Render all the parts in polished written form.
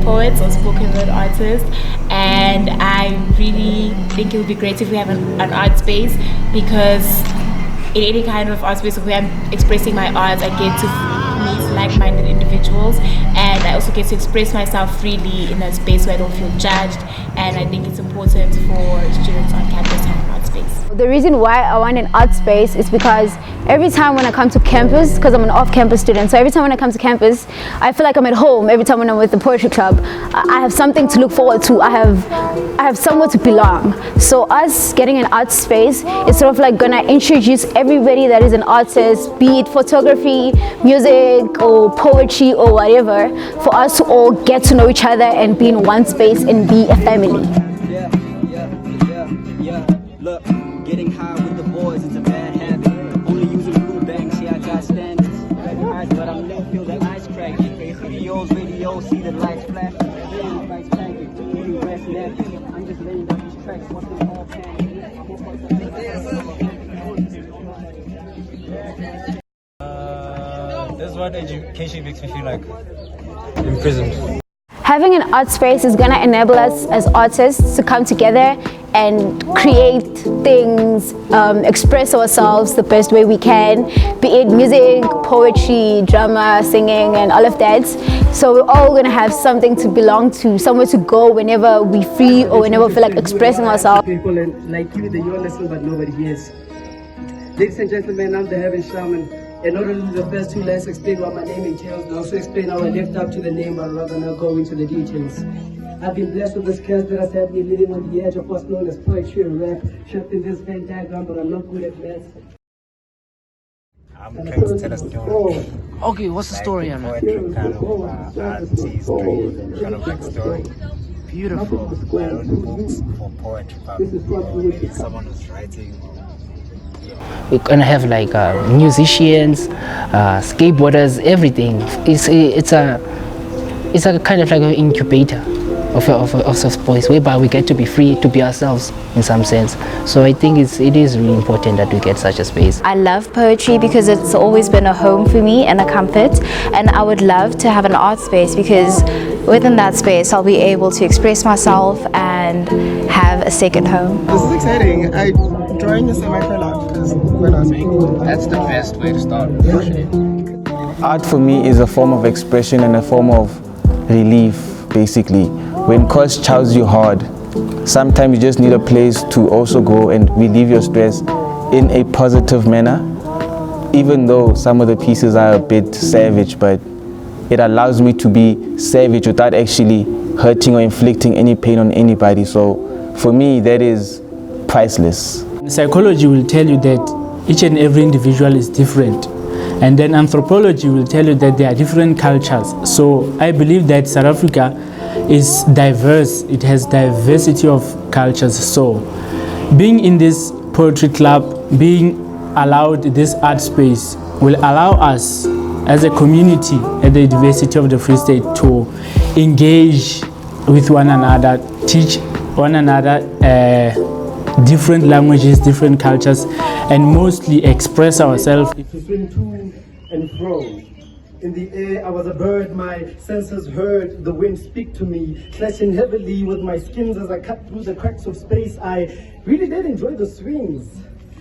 poets or spoken word artists, and I really think it would be great if we have an art space, because in any kind of art space where I'm expressing my art, I get to meet like-minded individuals, and I also get to express myself freely in a space where I don't feel judged, and I think it's important for students on campus to have an art space. The reason why I want an art space is because every time when I come to campus, because I'm an off-campus student, so every time when I come to campus, I feel like I'm at home. Every time when I'm with the poetry club, I have something to look forward to. I have somewhere to belong. So us getting an art space is sort of like gonna introduce everybody that is an artist, be it photography, music, or poetry, or whatever, for us to all get to know each other and be in one space and be a family. Look, getting high with the boys is a bad habit. Only using blue banks, yeah, I got standards. But I'm gonna feel the ice crack. Videos, radio, see the lights flash. I'm just laying down these tracks. What's the whole This is what education makes me feel like imprisoned. Having an art space is going to enable us as artists to come together and create things, express ourselves the best way we can, be it music, poetry, drama, singing, and all of that. So we're all going to have something to belong to, somewhere to go whenever we free or whenever we feel like expressing ourselves. People like you, that you're listening but nobody hears. Ladies and gentlemen, I'm the Heaven Shaman. And not only the first two lines explain what my name entails, but also explain how I lived up to the name, but rather not go into the details. I've been blessed with this curse that has had me living on the edge of what's known as poetry and rap, trapped in this Venn diagram, but I'm not good at maths. I'm trying to tell a story. Okay, what's the story, Anna? Poetry, kind of artistry, kind of like story. Beautiful. I wrote books for poetry, maybe someone who's writing. We're gonna have like musicians, skateboarders, everything. It's a kind of like an incubator of space whereby we get to be free to be ourselves in some sense. So I think it is really important that we get such a space. I love poetry because it's always been a home for me and a comfort, and I would love to have an art space because within that space I'll be able to express myself and have a second home. This is exciting. Drawing is my life because when I was making That's the best way to start. Art for me is a form of expression and a form of relief, basically. When cause chows you hard, sometimes you just need a place to also go and relieve your stress in a positive manner. Even though some of the pieces are a bit savage, but it allows me to be savage without actually hurting or inflicting any pain on anybody. So for me, that is priceless. Psychology will tell you that each and every individual is different, and then anthropology will tell you that there are different cultures. So I believe that South Africa is diverse. It has diversity of cultures. So being in this poetry club, being allowed this art space will allow us as a community at the University of the Free State to engage with one another, teach one another different languages, different cultures, and mostly express ourselves. To swing to and fro. In the air, I was a bird, my senses heard the wind speak to me, clashing heavily with my skins as I cut through the cracks of space. I really did enjoy the swings.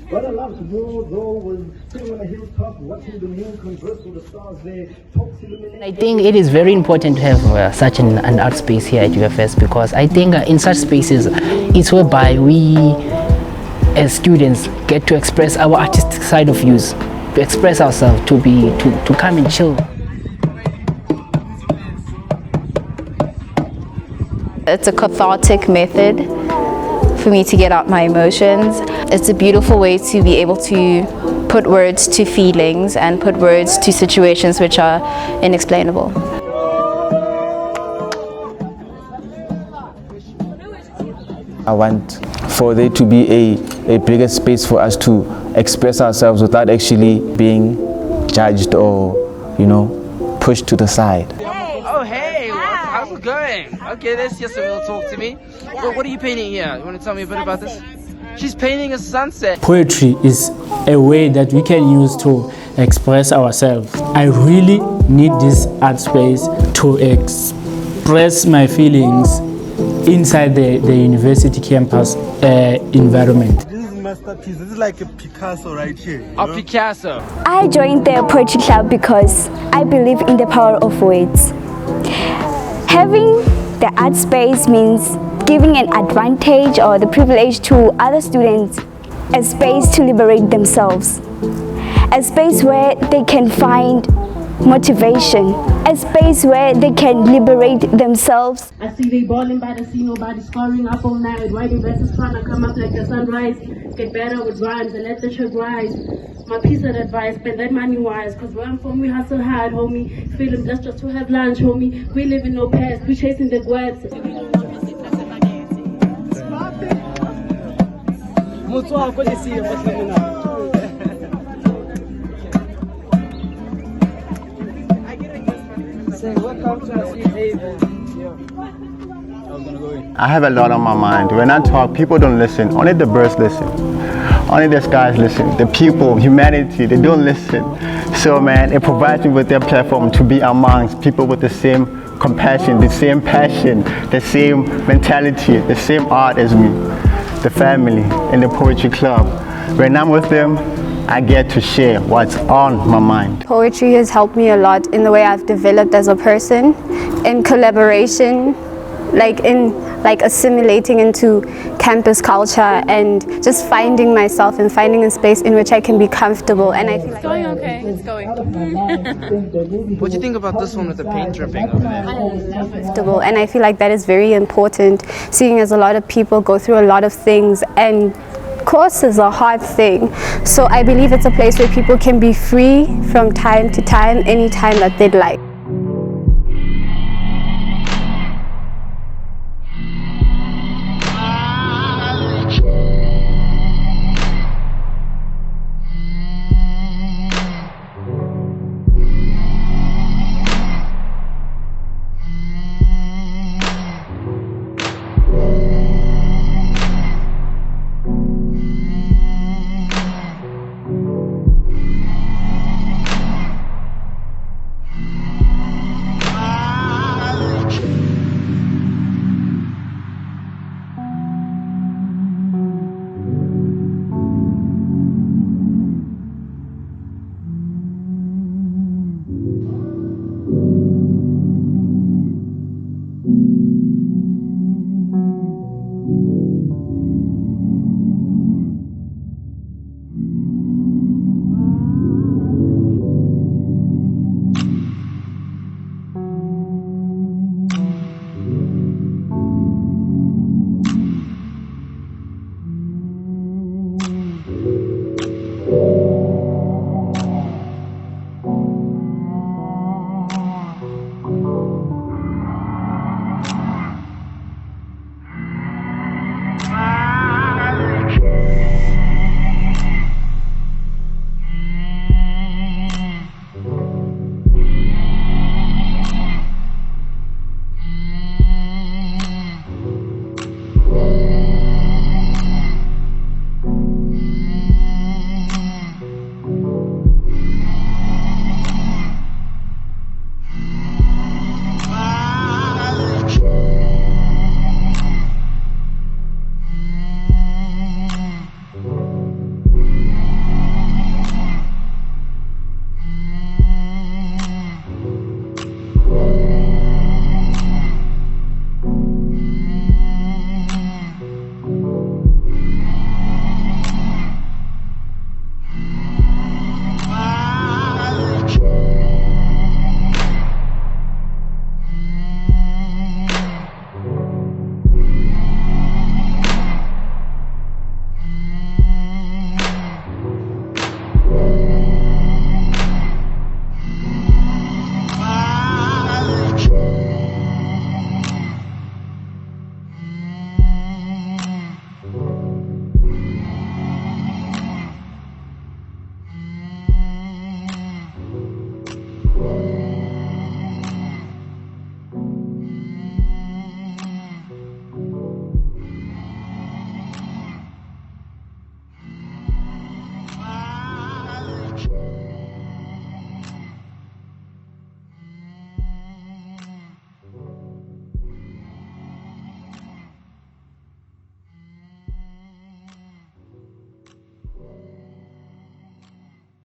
What I loved more, though, was sitting on a hilltop, watching the moon converse with the stars there, talks illuminating. I think it is very important to have such an art space here at UFS, because I think in such spaces, it's whereby we as students get to express our artistic side of views, to express ourselves, to come and chill. It's a cathartic method for me to get out my emotions. It's a beautiful way to be able to put words to feelings and put words to situations which are inexplainable. I want for there to be a bigger space for us to express ourselves without actually being judged or, pushed to the side. Oh, hey, how's it going? Okay, there's just a little talk to me. What are you painting here? You want to tell me a bit about this? She's painting a sunset. Poetry is a way that we can use to express ourselves. I really need this art space to express my feelings inside the university campus environment. This is masterpiece. This is like a Picasso right here. A Picasso. I joined the Poetry Club because I believe in the power of words. Having the art space means giving an advantage or the privilege to other students a space to liberate themselves, a space where they can find motivation, a space where they can liberate themselves. I see they balling by the sea, nobody scoring up all night, writing verses trying to come up like the sunrise, get better with rhymes and let the sugar rise. My piece of advice, spend that money wise, cause where I'm from we hustle hard, homie, feeling blessed just to have lunch, homie, we live in no past, we chasing the words. I have a lot on my mind. When I talk, people don't listen. Only the birds listen. Only the skies listen. The people, humanity, they don't listen. So man, it provides me with their platform to be amongst people with the same compassion, the same passion, the same mentality, the same art as me. The family in the Poetry Club. When I'm with them, I get to share what's on my mind. Poetry has helped me a lot in the way I've developed as a person, in collaboration, like assimilating into campus culture and just finding myself and finding a space in which I can be comfortable. And I feel like It's going okay. It's going. What do you think about this one with the paint dripping over there? comfortable, and I feel like that is very important, seeing as a lot of people go through a lot of things and course is a hard thing. So I believe it's a place where people can be free from time to time, anytime that they'd like.